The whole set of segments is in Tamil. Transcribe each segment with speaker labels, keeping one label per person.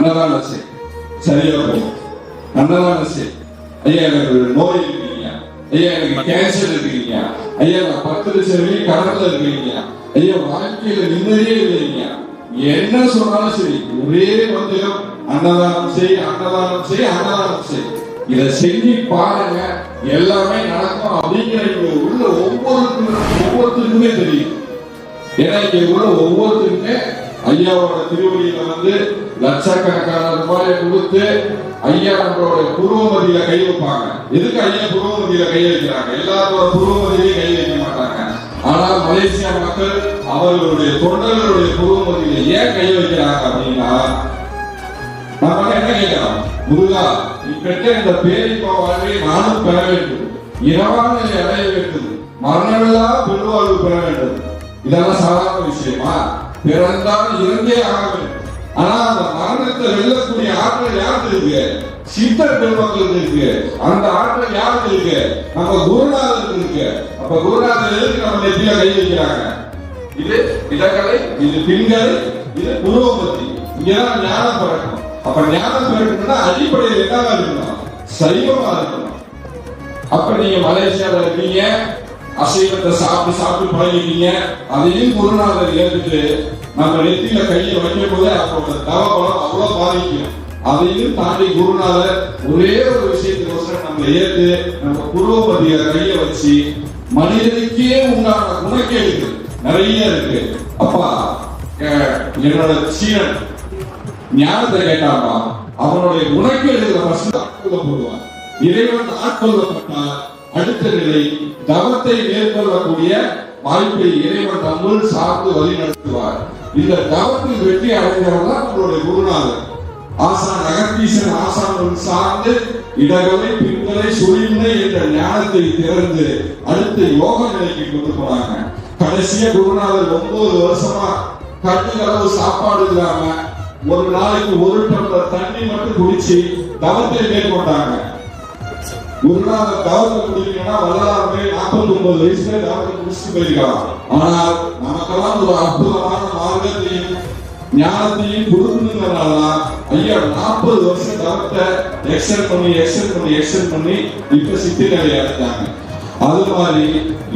Speaker 1: அன்னதானம் செய், சரியா போகும். அன்னதானம் செய். ஐயா எனக்கு நோய் இருக்கீங்க, ஐயா எனக்கு கேன்சர் இருக்கீங்க, ஐயா நான் 10 லட்சம் கடன்ல இருக்கீங்க, ஐயா வாழ்க்கையில நிம்மதியே இல்லைங்க, என்ன சொன்னாலும் சரி ஒரே மந்திரம் அன்னதானம் செய், அன்னதானம் செய், அன்னதானம் செய். இதை செஞ்சு பாருங்க, எல்லாமே நடக்கும் அப்படிங்கிற உள்ள ஒவ்வொருத்தருக்குமே தெரியும். ஏன்னா இங்க உள்ள ஒவ்வொருத்தருக்குமே ஐயாவோட திருவடியில லட்சக்கணக்கான ரூபாயை கொடுத்து ஐயா நம்மளோட புருவமதியில கை வைப்பாங்க. எதுக்கு ஐயா புருவமதியில கை வைக்கிறாங்க? எல்லாரோட புருவமதியிலையும் கை வைக்க மாட்டாங்க. ஆனால் மலேசியா மக்கள் அவர்களுடைய தொண்டர்களுடைய புருவமதியில ஏன் கை வைக்கிறாங்க அப்படின்னா, நம்ம என்ன கேட்கிறோம்? முருகா, நீ பெற்ற இந்த பேரின்ப வாழ்வை நானும் பெற வேண்டும், இரவான நிலை அடைய வேண்டும், மரணமில்லா பெருவாழ்வு பெற வேண்டும். இதெல்லாம் சாதாரண விஷயமா? பிறந்தால் இறந்தே ஆக வேண்டும். ஆனா அந்த மரணத்தை வெல்லக்கூடிய ஆற்றல் யாருக்கு இருக்கு? சித்தர் பெருமக்களுக்கு இருக்கு. அந்த ஆற்றல் யாருக்கு இருக்கு? நம்ம குருநாதருக்கு இருக்கு. அப்ப குருநாதர் எதுக்கு நம்ம நெத்தியில கை வைக்கிறாங்க? இது இடக்கலை, இது பின்கலை, இது புருவமதி. இங்கதான் ஞானம் பிறக்கணும். அப்ப ஞானம் பிறக்கணும்னா அடிப்படையில் என்னவா இருக்கணும்? சைவமா இருக்கணும். அப்ப நீங்க மலேசியாவில் இருக்கீங்க, அசைவத்தை சாப்பிட்டு பழகிட்டீங்க, அதையும் குருநாதர் ஏற்றுட்டு நம்ம நெத்தியில கையை வைக்கும் போதே அப்போட தவபலம் அவ்வளவு பாதிக்கும். அதையும் தாண்டி குருநாதர் ஒரே ஒரு விஷயத்துக்கோசரம் நம்ம ஏற்று நம்ம புருவமதிய கையை வச்சு மனிதனுக்கே உண்டான குணக்கேடு நிறைய இருக்கு. அப்பா என்னோட சீரன் ஞானத்தை கேட்டாமா, அவனுடைய குணக்கேடுகளை ஆட்கொள்ளப்படுவான். இறைவன் ஆட்கொள்ளப்பட்டால் அடுத்த நிலை தவத்தை மேற்கொள்ளக்கூடிய வாய்ப்பை இறைவன் நம்முள் சார்ந்து வழி நடத்துவார். இந்த தவத்தில் வெற்றி அடைந்தவர் தான் நம்மளுடைய குருநாதர். ஆசான் அகத்தீசன் ஆசான் சார்ந்து இடகலை பின்கலை சுழிமுனை என்ற ஞானத்தை திறந்து அடுத்த யோக நிலைக்கு கொண்டு போனாங்க. கடைசியா குருநாதர் 9 வருஷமா கட்டுகளவு சாப்பாடு இல்லாம ஒரு நாளைக்கு 1 டம்ளர் தண்ணி மட்டும் குடிச்சு தவத்தை மேற்கொண்டாங்க. குருநாதர் தவத்தை குடிக்கணும்னா வல்லலாருமே 49 வயசுல தவத்தை குடிச்சுட்டு போயிருக்கலாம். ஆனால் நமக்கெல்லாம் ஒரு அற்புதமான மார்க்கத்தையும் ஞானத்தையும் கொடுக்கணுங்கிறனாலதான் ஐயா 40 வருஷம் தவத்தை எக்ஸ்டெண்ட் பண்ணி இப்ப சித்தி நிலையை அடைஞ்சாங்க. அது மாதிரி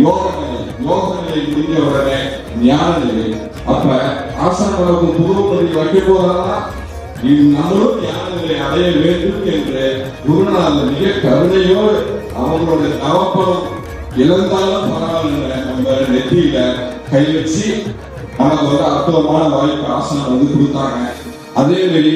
Speaker 1: யோக நிலை முடிஞ்ச உடனே ஞான நிலை. அப்ப ஆசானவருக்கு புருவமதி வைக்க போதெல்லாம் இது நம்மளும் ஞான நிலை அடைய வேண்டும் என்று குருநாதர் மிக கருணையோடு அவங்களுடைய தவப்பலம் இழந்தாலும் பரவாயில்ல நம்ம நெத்தியில கை வச்சு நமக்கு அற்புதமான வாய்ப்பு ஆசனம் கொடுத்தாங்க. அதே மாதிரி